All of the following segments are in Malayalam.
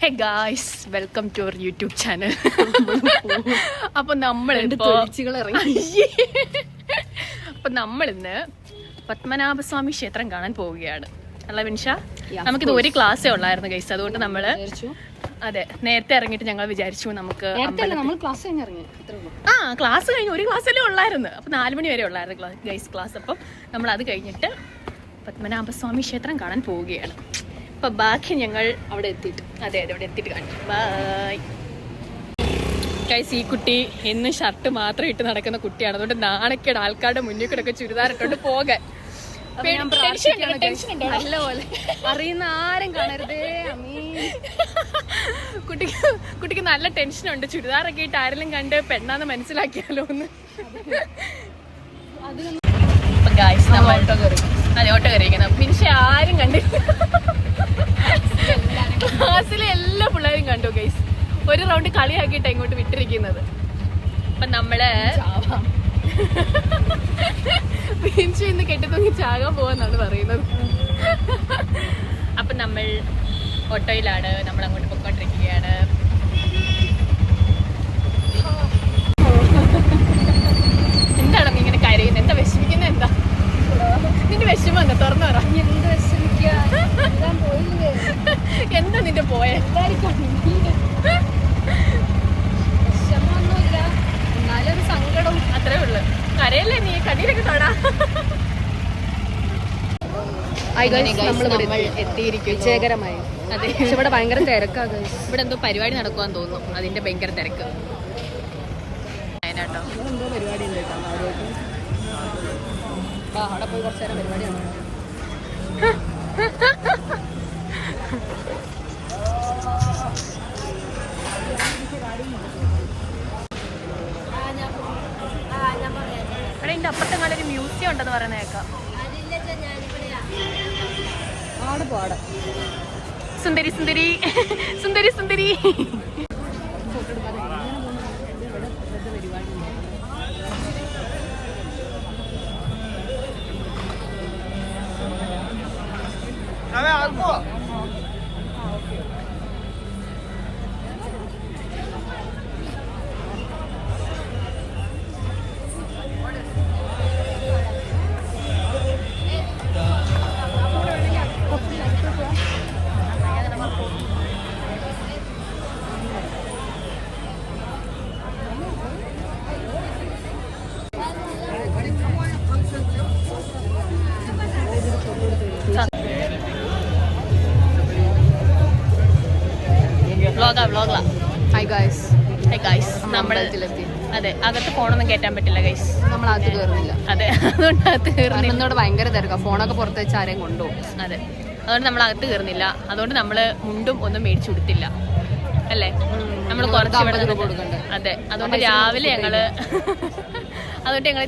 Hey guys, welcome to our YouTube channel. അപ്പൊ നമ്മളിന്ന് പത്മനാഭസ്വാമി ക്ഷേത്രം കാണാൻ പോവുകയാണ്. അല്ല വിൻഷ, നമുക്കിത് ഒരു ക്ലാസ്സേ ഉള്ളായിരുന്നു ഗൈസ്. അതുകൊണ്ട് നമ്മള് നേരത്തെ ഇറങ്ങിയിട്ട് ഞങ്ങൾ വിചാരിച്ചു നമുക്ക് ക്ലാസ് കഴിഞ്ഞ് ഒരു ക്ലാസ്സല്ലേ ഉള്ളായിരുന്നു. അപ്പൊ 4 മണി വരെ ഉള്ളായിരുന്നു ഗൈസ് ക്ലാസ്. അപ്പം നമ്മൾ അത് കഴിഞ്ഞിട്ട് പത്മനാഭസ്വാമി ക്ഷേത്രം കാണാൻ പോവുകയാണ്. അപ്പൊ ബാക്കി ഞങ്ങൾ അവിടെ എത്തിയിട്ട് അവിടെ എത്തിയിട്ട് കാണിക്കും. Bye guys. ഈ കുട്ടി എന്നും ഷർട്ട് മാത്രം ഇട്ട് നടക്കുന്ന കുട്ടിയാണ്. അതുകൊണ്ട് നാണക്കേട് ആൾക്കാരുടെ മുന്നിൽ കൂടെ ഒക്കെ ചുരിദാർ ഇട്ടോണ്ട് പോകാൻ. നല്ലപോലെ അറിയുന്ന ആരും കാണരുതേ. കുട്ടിക്ക് നല്ല ടെൻഷനുണ്ട്. ചുരിദാറൊക്കെ ഇട്ട് ആരെങ്കിലും കണ്ട് പെണ്ണാന്ന് മനസ്സിലാക്കിയാലോ എന്ന്. അതെ, ഓട്ടോ കയറിയിരിക്കുന്നത്. പിന്നെ ആരും കണ്ടില്ല. ക്ലാസ്സിലെ എല്ലാ പിള്ളേരും കണ്ടു ഗൈസ്. ഒരു റൗണ്ട് കളിയാക്കിയിട്ടാണ് ഇങ്ങോട്ട് വിട്ടിരിക്കുന്നത്. അപ്പൊ നമ്മള് പിൻഷു ഇന്ന് കെട്ടിത്തൂങ്ങി ചാകാൻ പോവാന്നാണ് പറയുന്നത്. അപ്പൊ നമ്മൾ ഓട്ടോയിലാണ്, നമ്മൾ അങ്ങോട്ട് പൊക്കോണ്ടിരിക്കുകയാണ്. എന്താണ് നീ ഇങ്ങനെ കരയുന്നത്? എന്താ വിഷമിക്കുന്നത്? എന്താ നിന്റെ വിഷമം? എന്താ തുറന്നു പറ. എന്താ നിന്റെ പോയ? എന്നാലും സങ്കടം അത്രേ ഉള്ളു. കരയല്ലേ നീ? കണ്ണീരൊക്കെ കാണാ. വിജയകരമായി. അതെ, ഇവിടെ ഭയങ്കര തിരക്കാണ്. ഇവിടെ എന്തോ പരിപാടി നടക്കുവാന്ന് തോന്നുന്നു. അതിന്റെ ഭയങ്കര തിരക്ക്. അതിനാട്ടോ എന്തോ പരിപാടി ഉണ്ട് കേട്ടോ. അവിടെ പോയി കുറച്ചു നേരം പരിപാടിയാണ്. ഇവിടെ ഇതിന്റെ അപ്പുറത്തെ കാലൊരു മ്യൂസിയം ഉണ്ടെന്ന് പറയുന്ന കേൾക്കാം. സുന്ദരി സുന്ദരി സുന്ദരി സുന്ദരി. അതെ, അകത്ത് ഫോണൊന്നും കയറ്റാൻ പറ്റില്ല ഗൈസ്. നമ്മൾ അകത്ത് കയറുന്നില്ല. അതെ, അതുകൊണ്ട് അകത്ത് കയറുന്നില്ല. ഭയങ്കര തിരക്കാ. ഫോണൊക്കെ പുറത്ത് വെച്ച് ആരെയും കൊണ്ടുപോകും. അതെ, അതുകൊണ്ട് നമ്മൾ അകത്ത് കയറുന്നില്ല. അതുകൊണ്ട് നമ്മള് മുണ്ടും ഒന്നും മേടിച്ചു കൊടുത്തില്ല അല്ലേ. നമ്മൾ കുറച്ച് കൊടുക്കണ്ടേ. അതെ, അതുകൊണ്ട്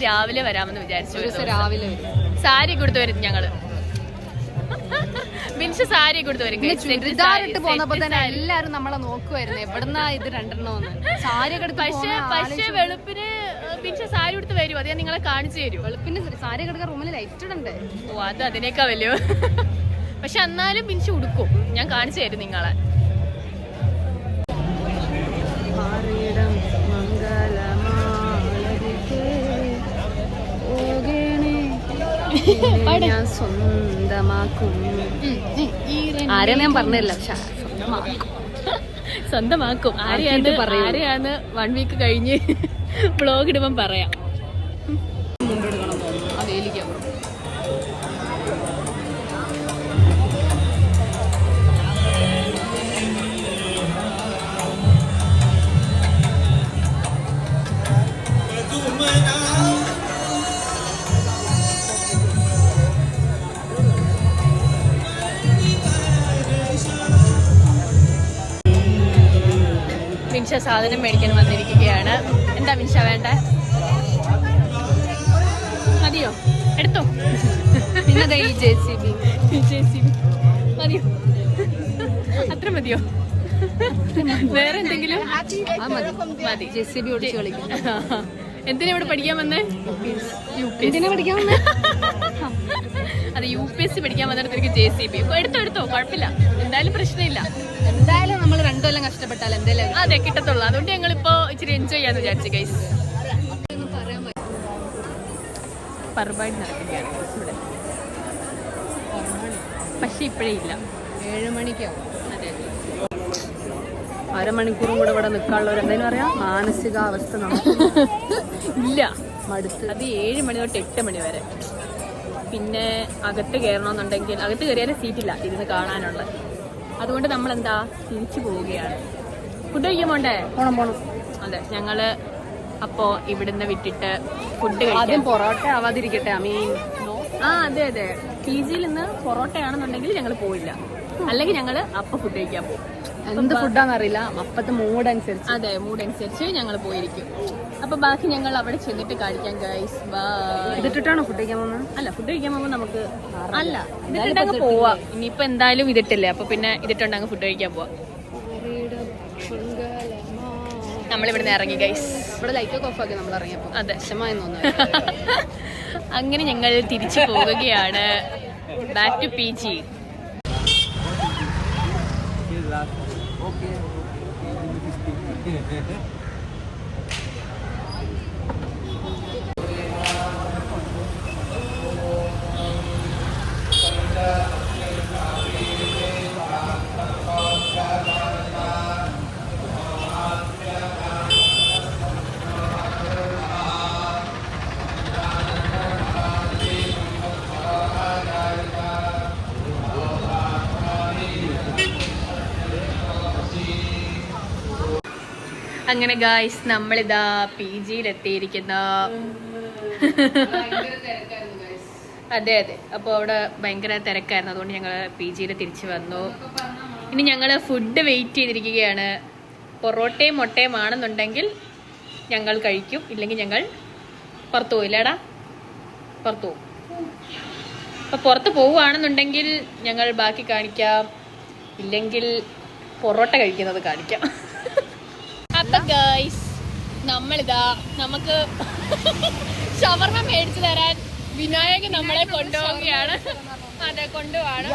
രാവിലെ വരാമെന്ന് വിചാരിച്ചു. രാവിലെ സാരി കൊടുത്തു വരും ഞങ്ങള്. ബിൻഷ സാരി കൊടുത്തു വരും. ചുരിദാറിട്ട് പോന്നപ്പോ തന്നെ എല്ലാരും നമ്മളെ നോക്കുമായിരുന്നു, എവിടുന്നാ ഇത് രണ്ടെണ്ണമെന്ന്. സാരി ഒക്കെ പക്ഷെ വെളുപ്പിന് ബിൻഷ സാരി കൊടുത്ത് വരും. അത് ഞാൻ നിങ്ങളെ കാണിച്ചു തരും. വെളുപ്പിന് സാരി ഒക്കെ എടുക്കാൻ റൂമിൽ ലൈറ്റ് ഇടണ്ടേ? ഓ, അത് അതിനേക്കാ വലിയ. പക്ഷെ എന്നാലും ബിൻഷ ഉടുക്കും. ഞാൻ കാണിച്ചു തരും നിങ്ങളെ. ഞാൻ സ്വന്തമാക്കും. ആരെയാണ് ഞാൻ പറഞ്ഞില്ല, സ്വന്തമാക്കും. ആരെയാണ് 1 വീക്ക് കഴിഞ്ഞ് ബ്ലോഗ് ഇടുമ്പം പറയാം. മുണ്ടെടുക്കണം തോന്നുന്നു. ആ വേലിക്കാൻ മിൻഷ സാധനം മേടിക്കാൻ വന്നിരിക്കുകയാണ്. എന്താ മിൻഷ വേണ്ടേ? മതിയോ? എടുത്തോ. പിന്നെ JCB മതിയോ? അത്ര മതിയോ? വേറെ എന്തെങ്കിലും? മതി. JCB ഓടിച്ച് കളിക്കും. എന്തിനാ ഇവിടെ പഠിക്കാൻ വന്നേ? അത് UPSC പഠിക്കാൻ വന്നിടത്തേക്ക് JCB എടുത്തോ. കുഴപ്പമില്ല, എന്തായാലും പ്രശ്നമില്ല. എന്തായാലും നമ്മൾ ഇഷ്ടപ്പെട്ടാൽ എന്തെങ്കിലും അതെ കിട്ടത്തുള്ളൂ. അതുകൊണ്ട് ഞങ്ങളിപ്പോ ഇച്ചിരി എൻജോയ് ചെയ്യാന്ന് വിചാരിച്ചു ഗൈസ്. പർബായിട്ട് നടക്കുകയാണ് ഇവിടെ, പക്ഷെ ഇപ്പോഴേ ഇല്ല, 7 മണിക്കാവും. അതെ അരമണിക്കൂറും കൂടെ ഇവിടെ നിൽക്കാനുള്ള എന്തായാലും പറയാം മാനസികാവസ്ഥ നമുക്ക് ഇല്ല, മടുത്ത്. അത് 7 മണി തൊട്ട് 8 മണി വരെ. പിന്നെ അകത്ത് കയറണമെന്നുണ്ടെങ്കിൽ അകത്ത് കയറിയാലും സീറ്റില്ല ഇരുന്ന് കാണാനുള്ള. അതുകൊണ്ട് നമ്മൾ എന്താ തിരിച്ചു പോവുകയാണ്. ഫുഡ് കഴിക്കാൻ പോണ്ടേ? പോണം. അതെ, ഞങ്ങള് അപ്പോ ഇവിടുന്ന് വിട്ടിട്ട് ഫുഡ് ആദ്യം കഴിക്കാൻ. പൊറോട്ട ആവാതിരിക്കട്ടെ. അതെ PG യിൽ നിന്ന് പൊറോട്ടയാണെന്നുണ്ടെങ്കിൽ ഞങ്ങൾ പോയില്ല, അല്ലെങ്കിൽ ഞങ്ങള് അപ്പൊ ഫുഡ് കഴിക്കാൻ പോകും. എന്ത് ഫുഡാന്നറിയില്ല, അപ്പത്തെ മൂഡ് അനുസരിച്ച്. അതെ, മൂഡ് അനുസരിച്ച് ഞങ്ങൾ പോയിരിക്കും. അപ്പൊ ബാക്കി ഞങ്ങൾ അവിടെ ചെന്നിട്ട് കഴിക്കാം ഗൈസ്. ഇതിട്ടിട്ടാണോ ഫുഡ് കഴിക്കാൻ പോകുന്നത്? അല്ല, ഫുഡ് കഴിക്കാൻ പോകുമ്പോൾ നമുക്ക് അല്ല ഇതിട്ടുണ്ടെങ്കിൽ പോവാ. ഇനിയിപ്പോ എന്തായാലും ഇതിട്ടില്ലേ, അപ്പൊ പിന്നെ ഇതിട്ടുണ്ടെങ്കിൽ ഫുഡ് കഴിക്കാൻ പോവാം. നമ്മളിവിടുന്ന് ഇറങ്ങി ഗൈസ്. ഇവിടെ ലൈറ്റൊക്കെ ഓഫ് ആക്കി നമ്മൾ ഇറങ്ങിയപ്പോ. അതെ, വിഷമായെന്ന് തോന്നുന്നു. അങ്ങനെ ഞങ്ങൾ തിരിച്ചു പോവുകയാണ് ബാക്ക് ടു PG. അങ്ങനെ ഗായ്സ് നമ്മളിതാ PG എത്തിയിരിക്കുന്നു. അതെ, അപ്പോൾ അവിടെ ഭയങ്കര തിരക്കായിരുന്നു. അതുകൊണ്ട് ഞങ്ങൾ PG തിരിച്ചു വന്നു. ഇനി ഞങ്ങൾ ഫുഡ് വെയിറ്റ് ചെയ്തിരിക്കുകയാണ്. പൊറോട്ടയും മുട്ടയും ആണെന്നുണ്ടെങ്കിൽ ഞങ്ങൾ കഴിക്കും, ഇല്ലെങ്കിൽ ഞങ്ങൾ പുറത്തു പോയില്ലേടാ, പുറത്തു പോകും. അപ്പോൾ പുറത്ത് പോവുകയാണെന്നുണ്ടെങ്കിൽ ഞങ്ങൾ ബാക്കി കാണിക്കാം, ഇല്ലെങ്കിൽ പൊറോട്ട കഴിക്കുന്നത് കാണിക്കാം. അപ്പൊ ഗൈസ് നമ്മളിതാ നമുക്ക് ഷവർമ മേടിച്ചു തരാൻ വിനായകൻ നമ്മളെ കൊണ്ടുപോവുകയാണ്. അതെ, കൊണ്ടുപോവാണ്.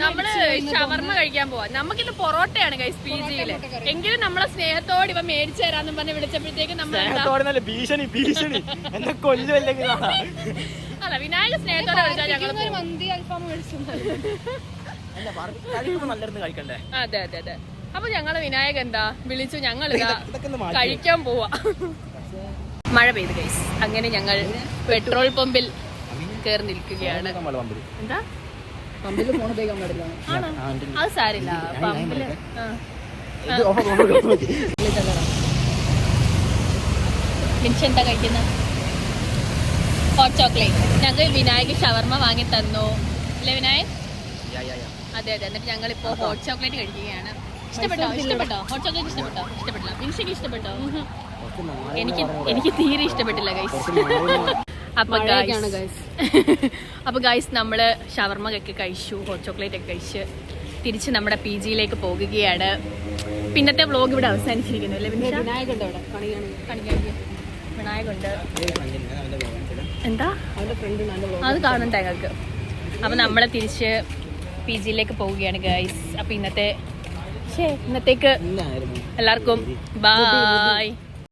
നമ്മള് ഷവർമ കഴിക്കാൻ പോവാ. നമുക്കിത് പൊറോട്ടയാണ് ഗൈസ് PG യില്. എങ്കിലും നമ്മളെ സ്നേഹത്തോട് ഇവ മേടിച്ചു തരാന്നും പറഞ്ഞ് വിളിച്ചപ്പോഴത്തേക്ക് നമ്മൾ അല്ല, വിനായക സ്നേഹത്തോടെ വിളിച്ചാൽ ഞങ്ങൾ അതെ. അപ്പൊ ഞങ്ങള് വിനായക എന്താ വിളിച്ചു, ഞങ്ങൾ കഴിക്കാൻ പോവാ. മഴ പെയ്തു ഗൈസ്. അങ്ങനെ ഞങ്ങൾ പെട്രോൾ പമ്പിൽ കയറി നിൽക്കുകയാണ്. എന്താ പമ്പിൽ ഫോൺ ഉപയോഗിക്കാൻ പാടില്ല? ആണോ? അത് സാരില്ല. പമ്പില് മിനിച്ച് എന്താ കഴിക്കുന്ന? Hot chocolate. ഞങ്ങൾ വിനായക് ഷവർമ വാങ്ങി തന്നു അല്ലേ വിനായക്? അതെ. എന്നിട്ട് ഞങ്ങളിപ്പോ ഹോട്ട് ചോക്ലേറ്റ് കഴിക്കുകയാണ്. ഇഷ്ടപ്പെട്ടോ? ഹോട്ട് ചോക്ലേറ്റ് ഇഷ്ടപ്പെട്ടില്ല? മിനിഷയ്ക്ക് ഇഷ്ടപ്പെട്ടോ? എനിക്ക് തീരെ ഇഷ്ടപ്പെട്ടില്ല ഗൈസ്. അപ്പൊ ഗൈസ് നമ്മള് ഷവർമ ഒക്കെ കഴിച്ചു, ഹോട്ട് ചോക്ലേറ്റ് ഒക്കെ കഴിച്ച് തിരിച്ച് നമ്മുടെ PG യിലേക്ക് പോകുകയാണ്. പിന്നത്തെ വ്ലോഗ് ഇവിടെ അവസാനിച്ചിരിക്കുന്നു അല്ലേ? വിനായകുണ്ട് അവിടെ, വിനായകുണ്ട്. എന്താ അത് കാണണ്ട ഞങ്ങൾക്ക്. അപ്പൊ നമ്മള് തിരിച്ച് PG യിലേക്ക് പോവുകയാണ് ഗൈസ്. അപ്പൊ ഇന്നത്തേക്ക് എല്ലാവർക്കും ബൈ.